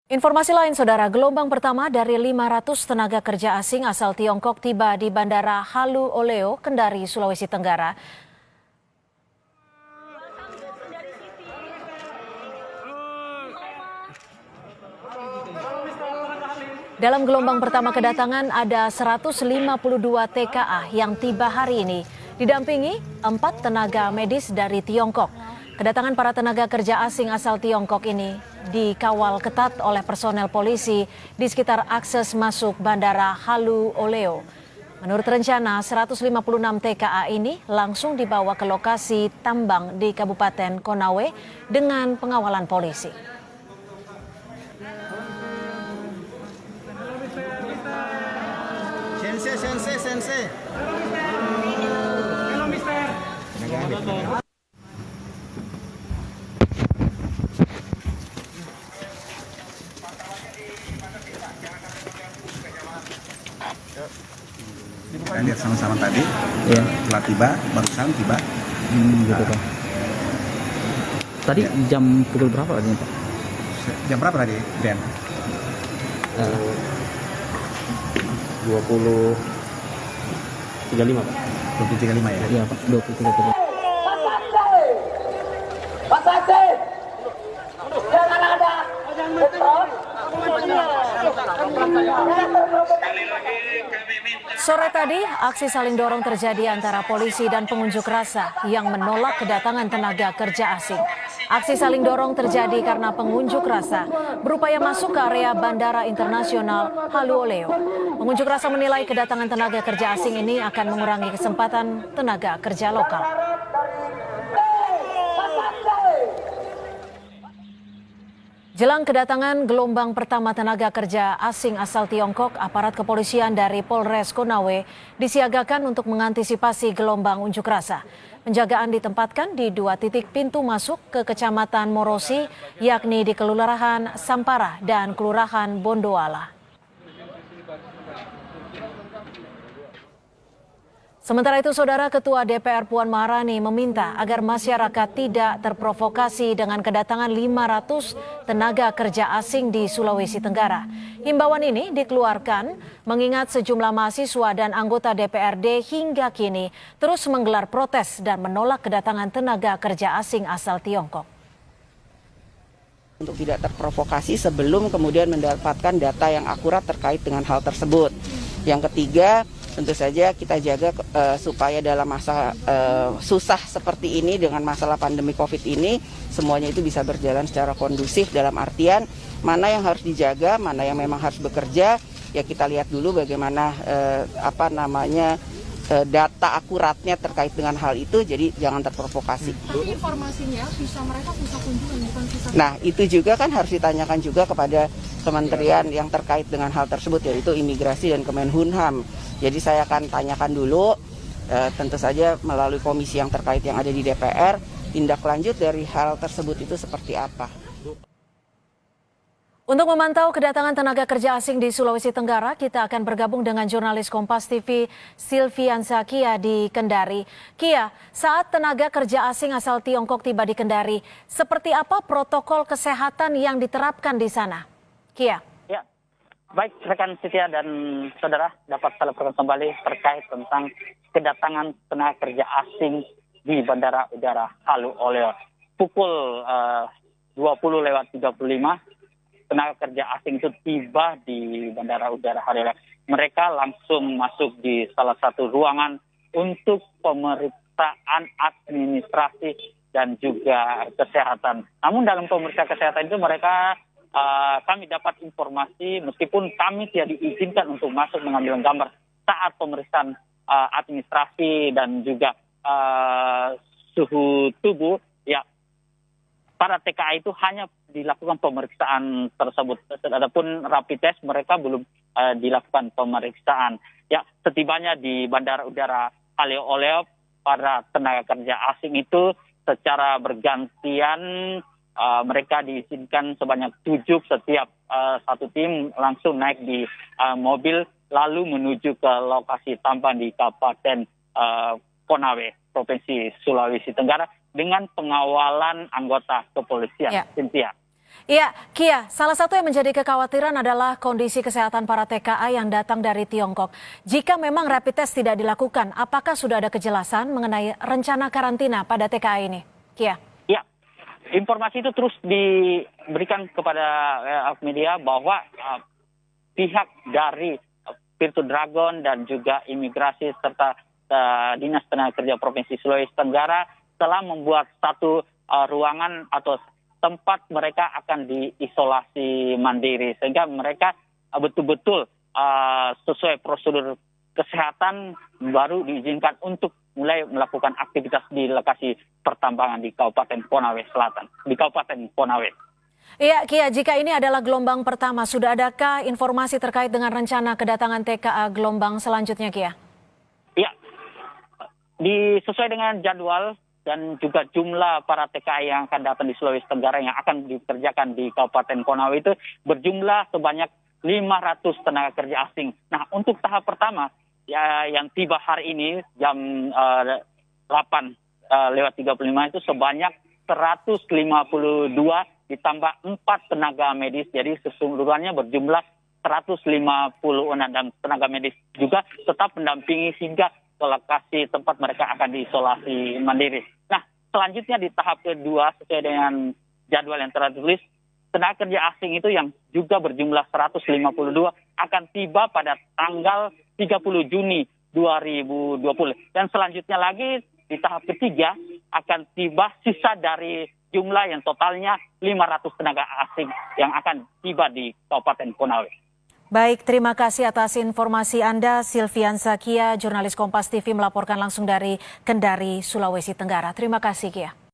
Informasi lain, Saudara, gelombang pertama dari 500 tenaga kerja asing asal Tiongkok tiba di Bandara Halu Oleo, Kendari, Sulawesi Tenggara. Dalam gelombang pertama kedatangan ada 152 TKA yang tiba hari ini, didampingi 4 tenaga medis dari Tiongkok. Kedatangan para tenaga kerja asing asal Tiongkok ini dikawal ketat oleh personel polisi di sekitar akses masuk Bandara Halu Oleo. Menurut rencana, 156 TKA ini langsung dibawa ke lokasi tambang di Kabupaten Konawe dengan pengawalan polisi. Sensei. Halo, Mister. Kita lihat sama-sama tadi, ya. Telah tiba, barusan tiba. Gitu Pak. Tadi ya. Jam pukul berapa tadi Pak? Jam berapa tadi, Den? 20.35 Pak. 20.35 ya? Iya Pak, 20.35. Jangan ada Sore tadi, aksi saling dorong terjadi antara polisi dan pengunjuk rasa yang menolak kedatangan tenaga kerja asing. Aksi saling dorong terjadi karena pengunjuk rasa berupaya masuk ke area Bandara Internasional Halu Oleo. Pengunjuk rasa menilai kedatangan tenaga kerja asing ini akan mengurangi kesempatan tenaga kerja lokal. Jelang kedatangan gelombang pertama tenaga kerja asing asal Tiongkok, aparat kepolisian dari Polres Konawe disiagakan untuk mengantisipasi gelombang unjuk rasa. Penjagaan ditempatkan di 2 titik pintu masuk ke Kecamatan Morosi, yakni di Kelurahan Sampara dan Kelurahan Bondoala. Sementara itu, Saudara, Ketua DPR Puan Maharani meminta agar masyarakat tidak terprovokasi dengan kedatangan 500 tenaga kerja asing di Sulawesi Tenggara. Himbauan ini dikeluarkan mengingat sejumlah mahasiswa dan anggota DPRD hingga kini terus menggelar protes dan menolak kedatangan tenaga kerja asing asal Tiongkok. Untuk tidak terprovokasi sebelum kemudian mendapatkan data yang akurat terkait dengan hal tersebut. Yang ketiga, tentu saja kita jaga supaya dalam masa susah seperti ini dengan masalah pandemi COVID ini semuanya itu bisa berjalan secara kondusif, dalam artian mana yang harus dijaga, mana yang memang harus bekerja, ya kita lihat dulu bagaimana data akuratnya terkait dengan hal itu, jadi jangan terprovokasi. Tapi informasinya mereka bisa kunjungan, bukan bisa. Nah, itu juga kan harus ditanyakan juga kepada kementerian yang terkait dengan hal tersebut, yaitu Imigrasi dan Kemenhunham. Jadi saya akan tanyakan dulu, tentu saja melalui komisi yang terkait yang ada di DPR, tindak lanjut dari hal tersebut itu seperti apa. Untuk memantau kedatangan tenaga kerja asing di Sulawesi Tenggara, kita akan bergabung dengan jurnalis Kompas TV Silviansa Kia di Kendari. Kia, saat tenaga kerja asing asal Tiongkok tiba di Kendari, seperti apa protokol kesehatan yang diterapkan di sana? Kia. Ya, baik rekan Setia dan saudara, dapat saya laporkan kembali terkait tentang kedatangan tenaga kerja asing di Bandara Udara Halu Oleo. Pukul 20.35. Tenaga kerja asing itu tiba di Bandara Udara Halu Oleo. Mereka langsung masuk di salah satu ruangan untuk pemeriksaan administrasi dan juga kesehatan. Namun dalam pemeriksaan kesehatan itu mereka kami dapat informasi meskipun kami tidak diizinkan untuk masuk mengambil gambar saat pemeriksaan administrasi dan juga suhu tubuh, ya para TKA itu hanya dilakukan pemeriksaan tersebut. Adapun rapid test mereka belum dilakukan pemeriksaan. Ya, setibanya di Bandara Udara Halu Oleo, para tenaga kerja asing itu secara bergantian mereka diizinkan sebanyak 7 setiap satu tim langsung naik di mobil lalu menuju ke lokasi tambang di Kabupaten Konawe, Provinsi Sulawesi Tenggara dengan pengawalan anggota kepolisian. Ya. Cynthia. Iya, Kia, salah satu yang menjadi kekhawatiran adalah kondisi kesehatan para TKA yang datang dari Tiongkok. Jika memang rapid test tidak dilakukan, apakah sudah ada kejelasan mengenai rencana karantina pada TKA ini? Kia. Ya, informasi itu terus diberikan kepada media bahwa pihak dari Virtu Dragon dan juga imigrasi serta Dinas Tenaga Kerja Provinsi Sulawesi Tenggara telah membuat satu ruangan atau tempat mereka akan diisolasi mandiri sehingga mereka betul-betul sesuai prosedur kesehatan baru diizinkan untuk mulai melakukan aktivitas di lokasi pertambangan di Kabupaten Konawe Selatan, di Kabupaten Konawe. Iya, Kia, jika ini adalah gelombang pertama, sudah adakah informasi terkait dengan rencana kedatangan TKA gelombang selanjutnya, Kia? Iya, sesuai dengan jadwal dan juga jumlah para TKA yang akan datang di Sulawesi Tenggara yang akan dikerjakan di Kabupaten Konawe itu berjumlah sebanyak 500 tenaga kerja asing. Nah, untuk tahap pertama yang tiba hari ini jam 8:35 itu sebanyak 152 ditambah 4 tenaga medis. Jadi keseluruhannya berjumlah 156 dan tenaga medis juga tetap mendampingi hingga ke lokasi tempat mereka akan diisolasi mandiri. Nah, selanjutnya di tahap kedua sesuai dengan jadwal yang tertulis, tenaga kerja asing itu yang juga berjumlah 152 akan tiba pada tanggal 30 Juni 2020. Dan selanjutnya lagi di tahap ketiga akan tiba sisa dari jumlah yang totalnya 500 tenaga asing yang akan tiba di Kabupaten Konawe. Baik, terima kasih atas informasi Anda. Silvian Zakia, jurnalis Kompas TV melaporkan langsung dari Kendari, Sulawesi Tenggara. Terima kasih, Kia.